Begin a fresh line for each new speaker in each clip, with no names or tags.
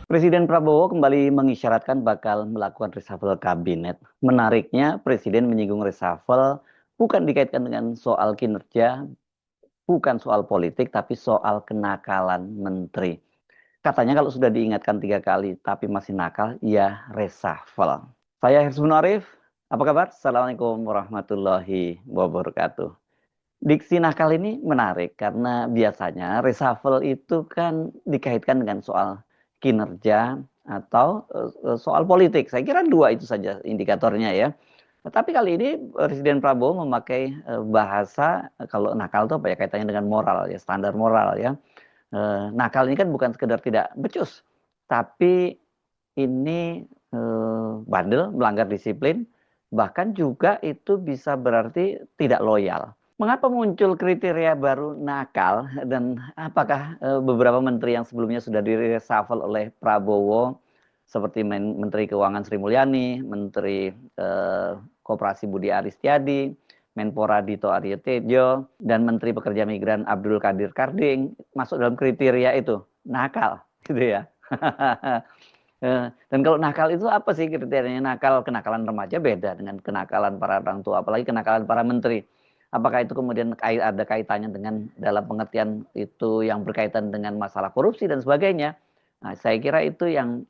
Presiden Prabowo kembali mengisyaratkan bakal melakukan reshuffle kabinet. Menariknya, Presiden menyinggung reshuffle bukan dikaitkan dengan soal kinerja, bukan soal politik, tapi soal kenakalan menteri. Katanya kalau sudah diingatkan 3 kali tapi masih nakal, ya reshuffle. Saya Hersman Arif, apa kabar? Assalamualaikum warahmatullahi wabarakatuh. Diksi nakal ini menarik karena biasanya reshuffle itu kan dikaitkan dengan soal kinerja atau soal politik. Saya kira dua itu saja indikatornya ya. Tapi kali ini Presiden Prabowo memakai bahasa kalau nakal itu apa ya, kaitannya dengan moral ya, standar moral ya. Nakal ini kan bukan sekedar tidak becus, tapi ini bandel, melanggar disiplin, bahkan juga itu bisa berarti tidak loyal. Mengapa muncul kriteria baru nakal dan apakah beberapa menteri yang sebelumnya sudah direshuffle oleh Prabowo seperti Menteri Keuangan Sri Mulyani, Menteri Koperasi Budi Aristiadi, Menpora Dito Aryo Tejo, dan Menteri Pekerja Migran Abdul Qadir Karding masuk dalam kriteria itu nakal, gitu ya. Dan kalau nakal itu apa sih kriterianya? Nakal, kenakalan remaja beda dengan kenakalan para orang tua, apalagi kenakalan para menteri. Apakah itu kemudian ada kaitannya dengan dalam pengertian itu yang berkaitan dengan masalah korupsi dan sebagainya? Nah, saya kira itu yang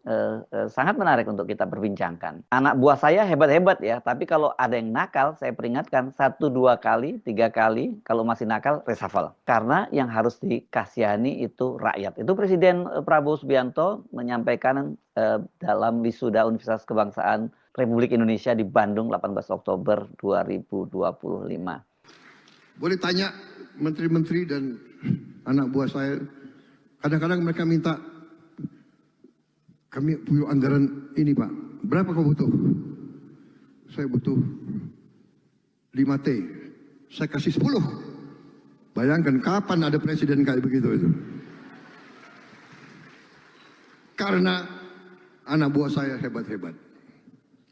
sangat menarik untuk kita perbincangkan. Anak buah saya hebat-hebat ya, tapi kalau ada yang nakal, saya peringatkan 1, 2 kali, 3 kali, kalau masih nakal, reshuffle. Karena yang harus dikasihani itu rakyat. Itu Presiden Prabowo Subianto menyampaikan dalam wisuda Universitas Kebangsaan Republik Indonesia di Bandung 18 Oktober 2025.
Boleh tanya menteri-menteri dan anak buah saya, kadang-kadang mereka minta, kami punya anggaran ini Pak, berapa kau butuh? Saya butuh 5T, saya kasih 10. Bayangkan kapan ada presiden kayak begitu itu. Karena anak buah saya hebat-hebat.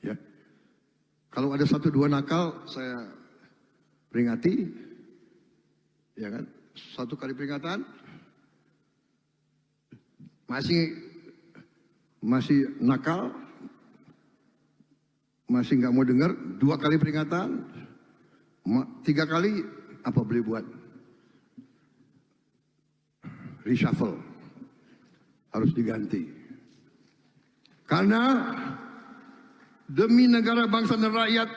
Ya. Kalau ada 1-2 nakal, saya peringati, ya kan? 1 kali peringatan, masih nakal, masih nggak mau dengar, 2 kali peringatan, 3 kali apa boleh buat? Reshuffle, harus diganti. Karena demi negara, bangsa dan rakyat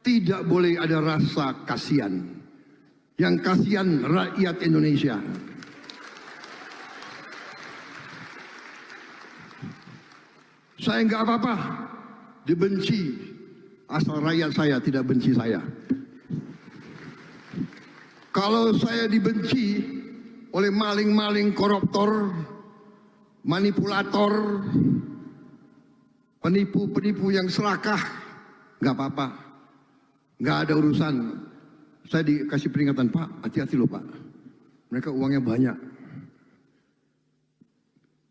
tidak boleh ada rasa kasihan. Yang kasihan rakyat Indonesia. Saya nggak apa-apa dibenci, asal rakyat saya tidak benci saya. Kalau saya dibenci oleh maling-maling, koruptor, manipulator, penipu-penipu yang serakah, nggak apa-apa, nggak ada urusan. Saya dikasih peringatan, Pak, hati-hati loh Pak, mereka uangnya banyak,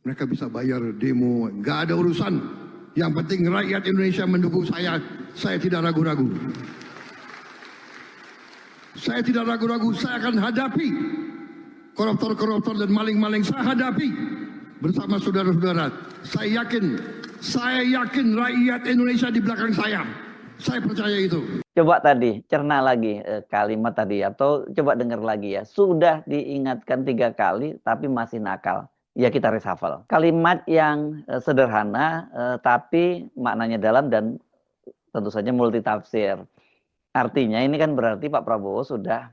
mereka bisa bayar demo, nggak ada urusan. Yang penting rakyat Indonesia mendukung saya tidak ragu-ragu. Saya tidak ragu-ragu, saya akan hadapi koruptor-koruptor dan maling-maling, saya hadapi bersama saudara-saudara. Saya yakin rakyat Indonesia di belakang saya. Saya percaya itu.
Coba tadi, cerna lagi kalimat tadi atau coba dengar lagi ya. Sudah diingatkan 3 kali tapi masih nakal. Ya kita reshuffle. Kalimat yang sederhana tapi maknanya dalam dan tentu saja multitafsir. Artinya ini kan berarti Pak Prabowo sudah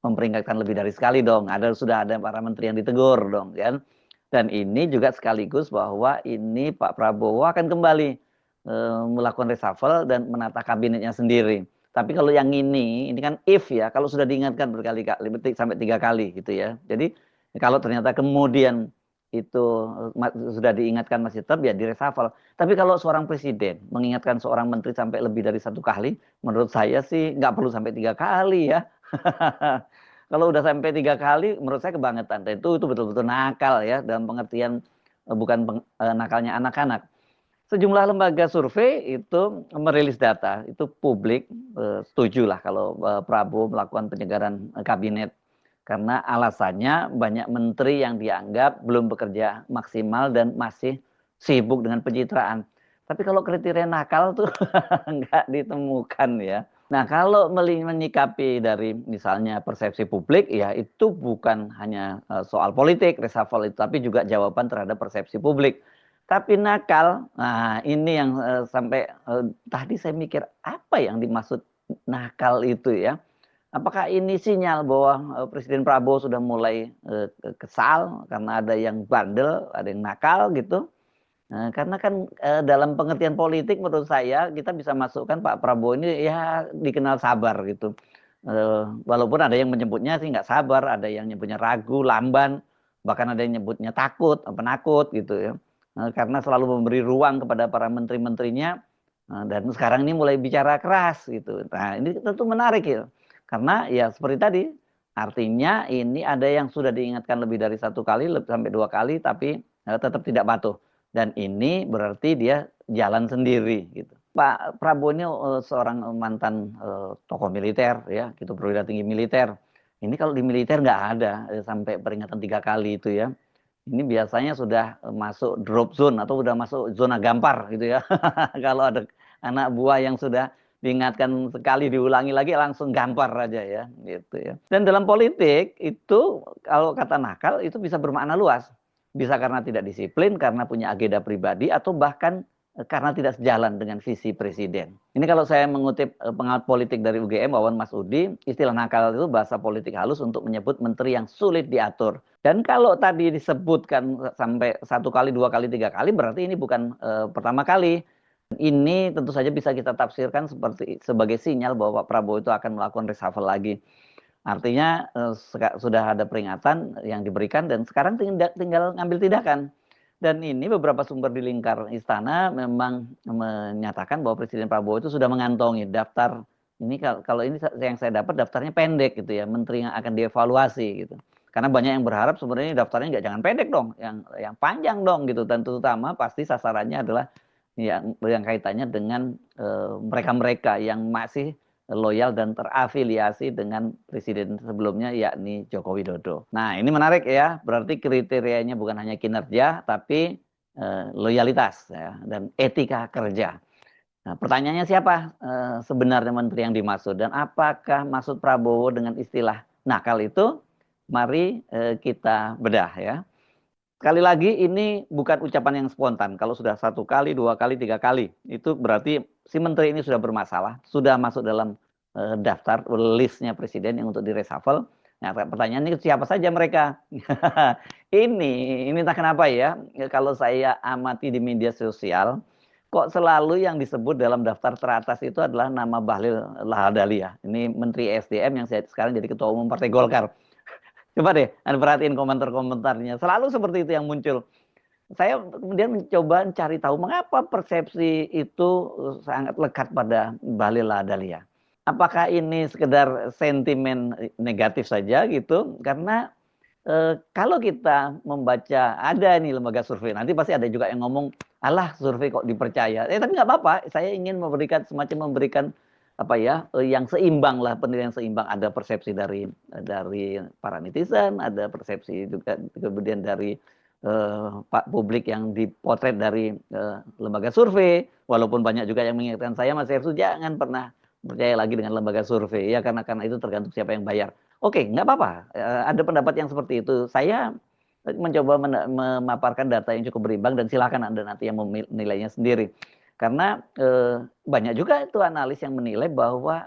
memperingatkan lebih dari sekali dong. Sudah ada para menteri yang ditegur dong kan. Dan ini juga sekaligus bahwa ini Pak Prabowo akan kembali melakukan reshuffle dan menata kabinetnya sendiri. Tapi kalau yang ini kan if ya, kalau sudah diingatkan berkali-kali sampai 3 kali gitu ya. Jadi kalau ternyata kemudian itu sudah diingatkan masih tetap ya di reshuffle. Tapi kalau seorang presiden mengingatkan seorang menteri sampai lebih dari 1 kali, menurut saya sih nggak perlu sampai 3 kali ya. Kalau udah sampai 3 kali, menurut saya kebangetan. Dan itu betul-betul nakal ya, dalam pengertian bukan nakalnya anak-anak. Sejumlah lembaga survei itu merilis data, itu publik, setuju lah kalau Prabowo melakukan penyegaran kabinet. Karena alasannya banyak menteri yang dianggap belum bekerja maksimal dan masih sibuk dengan pencitraan. Tapi kalau kriteria nakal tuh nggak ditemukan ya. Nah, kalau menyikapi dari misalnya persepsi publik, ya itu bukan hanya soal politik, reshuffle itu, tapi juga jawaban terhadap persepsi publik. Tapi nakal, nah ini yang sampai tadi saya mikir apa yang dimaksud nakal itu ya. Apakah ini sinyal bahwa Presiden Prabowo sudah mulai kesal karena ada yang bandel, ada yang nakal gitu? Karena kan dalam pengertian politik menurut saya kita bisa masukkan Pak Prabowo ini ya dikenal sabar gitu. Walaupun ada yang menyebutnya sih nggak sabar, ada yang nyebutnya ragu, lamban, bahkan ada yang nyebutnya takut, penakut gitu ya. Karena selalu memberi ruang kepada para menteri-menterinya dan sekarang ini mulai bicara keras gitu. Nah ini tentu menarik ya. Karena ya seperti tadi, artinya ini ada yang sudah diingatkan lebih dari satu kali, sampai 2 kali, tapi tetap tidak patuh. Dan ini berarti dia jalan sendiri gitu. Pak Prabowo ini seorang mantan tokoh militer ya, gitu perwira tinggi militer. Ini kalau di militer nggak ada sampai peringatan 3 kali itu ya. Ini biasanya sudah masuk drop zone atau sudah masuk zona gampar gitu ya. Kalau ada anak buah yang sudah diingatkan sekali diulangi lagi langsung gampar aja ya gitu ya. Dan dalam politik itu kalau kata nakal itu bisa bermakna luas. Bisa karena tidak disiplin, karena punya agenda pribadi, atau bahkan karena tidak sejalan dengan visi presiden. Ini kalau saya mengutip pengamat politik dari UGM, Wawan Masudi, istilah nakal itu bahasa politik halus untuk menyebut menteri yang sulit diatur. Dan kalau tadi disebutkan sampai 1 kali, 2 kali, 3 kali, berarti ini bukan pertama kali. Ini tentu saja bisa kita tafsirkan sebagai sinyal bahwa Pak Prabowo itu akan melakukan reshuffle lagi. Artinya sudah ada peringatan yang diberikan dan sekarang tinggal ngambil tindakan. Dan ini beberapa sumber di lingkar istana memang menyatakan bahwa Presiden Prabowo itu sudah mengantongi daftar. Ini kalau ini yang saya dapat daftarnya pendek gitu ya, menteri yang akan dievaluasi gitu. Karena banyak yang berharap sebenarnya daftarnya jangan pendek dong, yang panjang dong gitu. Dan terutama pasti sasarannya adalah yang kaitannya dengan mereka-mereka yang masih loyal dan terafiliasi dengan presiden sebelumnya yakni Joko Widodo. Nah ini menarik ya, berarti kriterianya bukan hanya kinerja tapi loyalitas ya, dan etika kerja. Nah, pertanyaannya siapa sebenarnya menteri yang dimaksud dan apakah maksud Prabowo dengan istilah nakal itu? Mari kita bedah ya. Sekali lagi ini bukan ucapan yang spontan. Kalau sudah 1 kali, 2 kali, 3 kali, itu berarti si menteri ini sudah bermasalah, sudah masuk dalam daftar listnya presiden yang untuk direshuffle. Nah, pertanyaan ini siapa saja mereka? ini entah kenapa ya, kalau saya amati di media sosial, kok selalu yang disebut dalam daftar teratas itu adalah nama Bahlil Lahadalia. Ini Menteri SDM yang sekarang jadi Ketua Umum Partai Golkar. Coba deh, Anda perhatiin komentar-komentarnya. Selalu seperti itu yang muncul. Saya kemudian mencoba cari tahu mengapa persepsi itu sangat lekat pada Bahlil Lahadalia. Apakah ini sekedar sentimen negatif saja gitu? Karena kalau kita membaca, ada nih lembaga survei, nanti pasti ada juga yang ngomong, alah survei kok dipercaya. Tapi nggak apa-apa, saya ingin memberikan apa ya, yang seimbang lah, penilaian seimbang. Ada persepsi dari para netizen, ada persepsi juga kemudian dari Pak publik yang dipotret dari lembaga survei. Walaupun banyak juga yang mengingatkan saya, Mas Ersu jangan pernah percaya lagi dengan lembaga survei ya, karena itu tergantung siapa yang bayar. Oke, nggak apa-apa. Ada pendapat yang seperti itu. Saya mencoba memaparkan data yang cukup berimbang dan silakan Anda nanti yang menilainya sendiri. Karena banyak juga itu analis yang menilai bahwa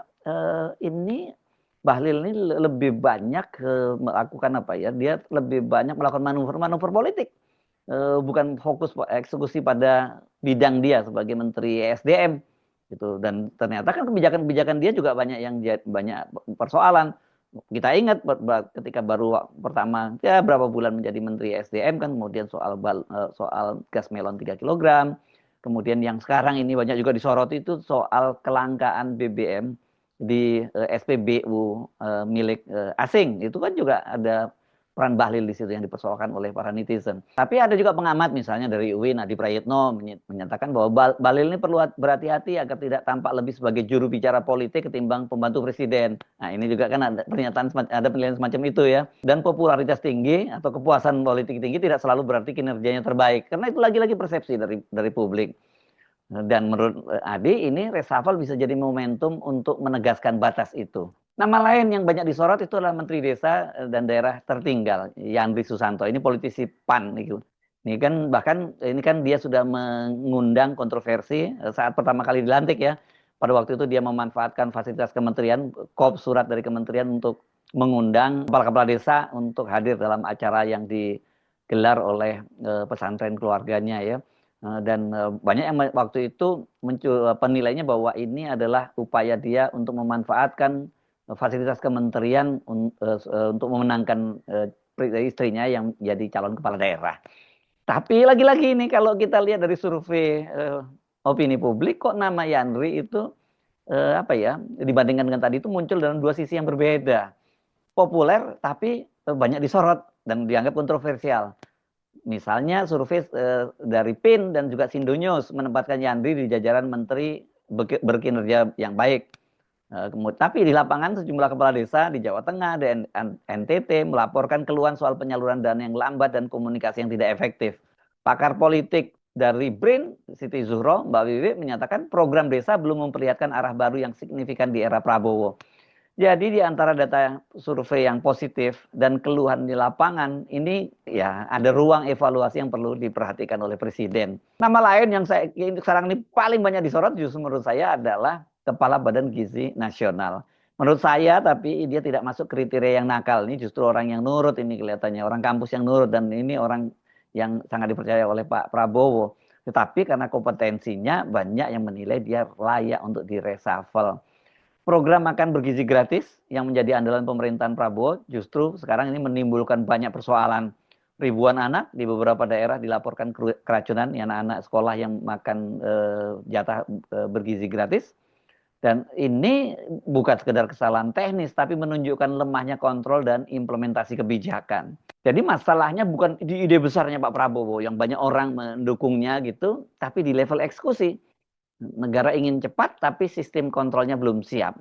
ini Bahlil ini lebih banyak melakukan apa ya? Dia lebih banyak melakukan manuver-manuver politik. Bukan fokus eksekusi pada bidang dia sebagai Menteri SDM gitu. Dan ternyata kan kebijakan-kebijakan dia juga banyak yang banyak persoalan. Kita ingat ketika baru pertama ya berapa bulan menjadi Menteri SDM kan, kemudian soal gas melon 3 kg. Kemudian yang sekarang ini banyak juga disoroti itu soal kelangkaan BBM di SPBU milik asing. Itu kan juga ada peran Bahlil di situ yang dipersoalkan oleh para netizen. Tapi ada juga pengamat misalnya dari UIN, Adi Prayitno menyatakan bahwa Bahlil ini perlu berhati-hati agar tidak tampak lebih sebagai juru bicara politik ketimbang pembantu presiden. Nah ini juga kan ada pernyataan, ada penilaian semacam itu ya. Dan popularitas tinggi atau kepuasan politik tinggi tidak selalu berarti kinerjanya terbaik. Karena itu lagi-lagi persepsi dari publik. Dan menurut Adi, ini reshuffle bisa jadi momentum untuk menegaskan batas itu. Nama lain yang banyak disorot itu adalah Menteri Desa dan Daerah Tertinggal, Yandri Susanto. Ini politisi PAN. Ini kan bahkan ini kan dia sudah mengundang kontroversi saat pertama kali dilantik ya. Pada waktu itu dia memanfaatkan fasilitas kementerian, kop surat dari kementerian untuk mengundang kepala-kepala desa untuk hadir dalam acara yang digelar oleh pesantren keluarganya ya. Dan banyak yang waktu itu penilainya bahwa ini adalah upaya dia untuk memanfaatkan fasilitas kementerian untuk memenangkan istrinya yang jadi calon kepala daerah. Tapi lagi-lagi ini kalau kita lihat dari survei opini publik, kok nama Yandri itu dibandingkan dengan tadi itu muncul dalam dua sisi yang berbeda. Populer tapi banyak disorot dan dianggap kontroversial. Misalnya survei dari PIN dan juga Sindonews menempatkan Yandri di jajaran menteri berkinerja yang baik. Tapi di lapangan sejumlah kepala desa di Jawa Tengah dan NTT melaporkan keluhan soal penyaluran dana yang lambat dan komunikasi yang tidak efektif. Pakar politik dari BRIN, Siti Zuhro, Mbak Wiwi menyatakan program desa belum memperlihatkan arah baru yang signifikan di era Prabowo. Jadi di antara data survei yang positif dan keluhan di lapangan ini ya ada ruang evaluasi yang perlu diperhatikan oleh Presiden. Nama lain yang sekarang ini paling banyak disorot justru menurut saya adalah Kepala Badan Gizi Nasional. Menurut saya tapi dia tidak masuk kriteria yang nakal. Ini justru orang yang nurut ini kelihatannya. Orang kampus yang nurut dan ini orang yang sangat dipercaya oleh Pak Prabowo. Tetapi karena kompetensinya banyak yang menilai dia layak untuk direshuffle. Program makan bergizi gratis yang menjadi andalan pemerintahan Prabowo justru sekarang ini menimbulkan banyak persoalan. Ribuan anak di beberapa daerah dilaporkan keracunan, anak-anak sekolah yang makan jatah bergizi gratis. Dan ini bukan sekedar kesalahan teknis, tapi menunjukkan lemahnya kontrol dan implementasi kebijakan. Jadi masalahnya bukan di ide besarnya Pak Prabowo yang banyak orang mendukungnya gitu, tapi di level eksekusi. Negara ingin cepat tapi sistem kontrolnya belum siap.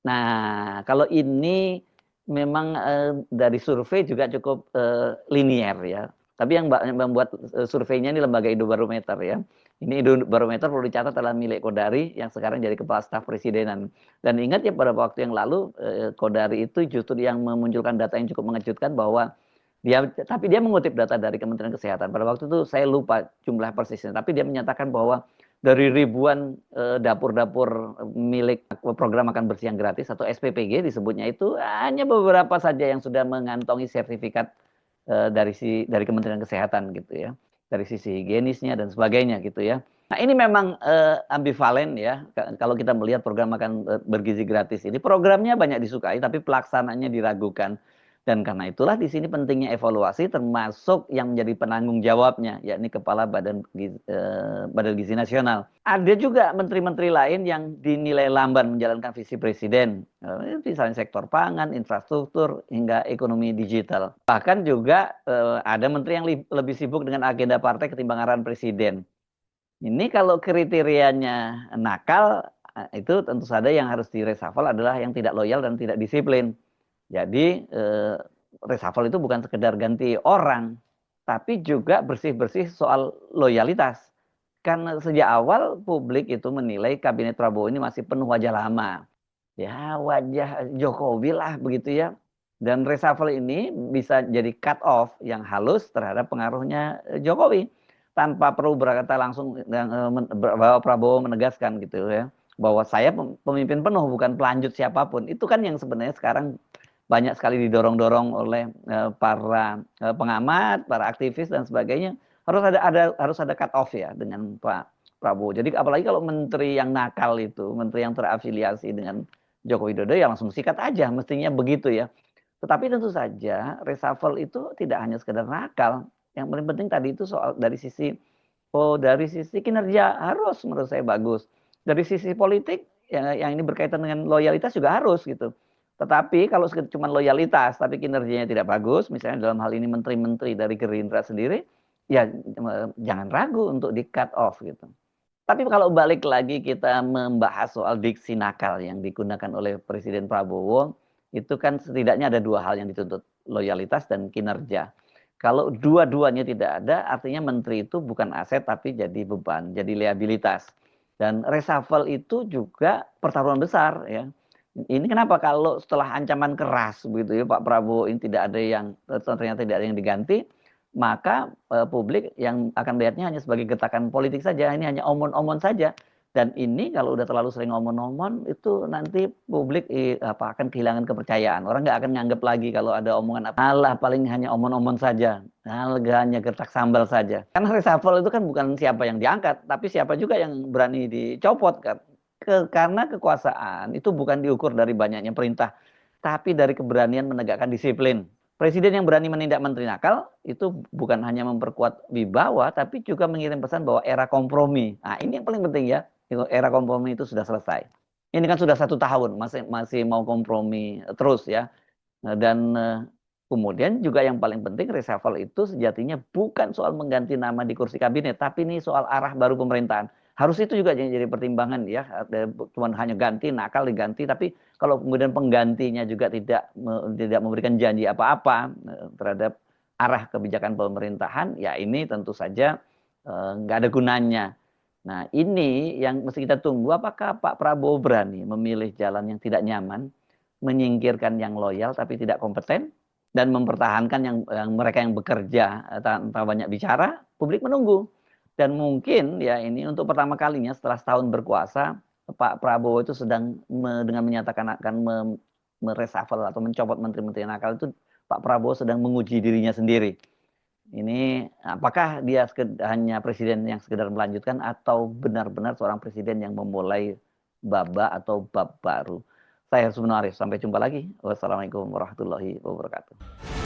Nah, kalau ini memang dari survei juga cukup linier ya. Tapi yang membuat surveinya ini lembaga Indobarometer ya. Ini Indobarometer perlu dicatat adalah milik Kodari yang sekarang jadi kepala staf presidenan. Dan ingat ya pada waktu yang lalu Kodari itu justru yang memunculkan data yang cukup mengejutkan bahwa tapi dia mengutip data dari Kementerian Kesehatan. Pada waktu itu saya lupa jumlah persisnya, tapi dia menyatakan bahwa dari ribuan dapur-dapur milik program makan bersih yang gratis atau SPPG disebutnya itu hanya beberapa saja yang sudah mengantongi sertifikat dari Kementerian Kesehatan gitu ya, dari sisi higienisnya dan sebagainya gitu ya. Nah ini memang ambivalen ya kalau kita melihat program makan bergizi gratis ini, programnya banyak disukai tapi pelaksananya diragukan. Dan karena itulah di sini pentingnya evaluasi termasuk yang menjadi penanggung jawabnya, yakni Kepala Badan Gizi Nasional. Ada juga menteri-menteri lain yang dinilai lamban menjalankan visi Presiden, misalnya sektor pangan, infrastruktur, hingga ekonomi digital. Bahkan juga ada menteri yang lebih sibuk dengan agenda partai ketimbang arahan Presiden. Ini kalau kriterianya nakal, itu tentu saja yang harus direshuffle adalah yang tidak loyal dan tidak disiplin. Jadi reshuffle itu bukan sekedar ganti orang, tapi juga bersih-bersih soal loyalitas. Karena sejak awal publik itu menilai kabinet Prabowo ini masih penuh wajah lama. Ya wajah Jokowi lah begitu ya. Dan reshuffle ini bisa jadi cut off yang halus terhadap pengaruhnya Jokowi. Tanpa perlu berkata langsung bahwa Prabowo menegaskan gitu ya. Bahwa saya pemimpin penuh bukan pelanjut siapapun. Itu kan yang sebenarnya sekarang banyak sekali didorong-dorong oleh para pengamat, para aktivis dan sebagainya. Harus ada cut off ya dengan Pak Prabowo. Jadi apalagi kalau menteri yang nakal itu, menteri yang terafiliasi dengan Joko Widodo ya langsung sikat aja, mestinya begitu ya. Tetapi tentu saja reshuffle itu tidak hanya sekedar nakal. Yang paling penting tadi itu soal dari sisi kinerja harus menurut saya bagus. Dari sisi politik yang ini berkaitan dengan loyalitas juga harus gitu. Tetapi kalau cuma loyalitas tapi kinerjanya tidak bagus, misalnya dalam hal ini menteri-menteri dari Gerindra sendiri, ya jangan ragu untuk di-cut off gitu. Tapi kalau balik lagi kita membahas soal diksi nakal yang digunakan oleh Presiden Prabowo, itu kan setidaknya ada dua hal yang dituntut, loyalitas dan kinerja. Kalau dua-duanya tidak ada, artinya menteri itu bukan aset tapi jadi beban, jadi liabilitas. Dan reshuffle itu juga pertaruhan besar ya. Ini kenapa kalau setelah ancaman keras begitu ya Pak Prabowo ini tidak ada yang ternyata tidak ada yang diganti, maka publik yang akan melihatnya hanya sebagai getakan politik saja, ini hanya omon-omon saja. Dan ini kalau udah terlalu sering omon-omon itu nanti publik akan kehilangan kepercayaan. Orang nggak akan nganggap lagi kalau ada omongan alah paling hanya omon-omon saja, hanya gertak sambal saja. Karena reshuffle itu kan bukan siapa yang diangkat, tapi siapa juga yang berani dicopot kan. Karena kekuasaan itu bukan diukur dari banyaknya perintah, tapi dari keberanian menegakkan disiplin. Presiden yang berani menindak menteri nakal itu bukan hanya memperkuat wibawa, tapi juga mengirim pesan bahwa era kompromi. Nah ini yang paling penting ya, era kompromi itu sudah selesai. Ini kan sudah 1 tahun, masih mau kompromi terus ya. Dan kemudian juga yang paling penting reshuffle itu sejatinya bukan soal mengganti nama di kursi kabinet, tapi ini soal arah baru pemerintahan. Harus itu juga jadi pertimbangan ya, cuma hanya ganti, nakal diganti, tapi kalau kemudian penggantinya juga tidak memberikan janji apa-apa terhadap arah kebijakan pemerintahan, ya ini tentu saja nggak ada gunanya. Nah ini yang mesti kita tunggu, apakah Pak Prabowo berani memilih jalan yang tidak nyaman, menyingkirkan yang loyal tapi tidak kompeten, dan mempertahankan yang mereka yang bekerja tanpa banyak bicara, publik menunggu. Dan mungkin ya ini untuk pertama kalinya setelah setahun berkuasa, Pak Prabowo itu sedang dengan menyatakan akan mereshuffle atau mencopot menteri-menteri nakal itu, Pak Prabowo sedang menguji dirinya sendiri. Ini apakah dia hanya presiden yang sekedar melanjutkan atau benar-benar seorang presiden yang memulai babak atau bab baru. Saya Harsuno Arif, sampai jumpa lagi. Wassalamualaikum warahmatullahi wabarakatuh.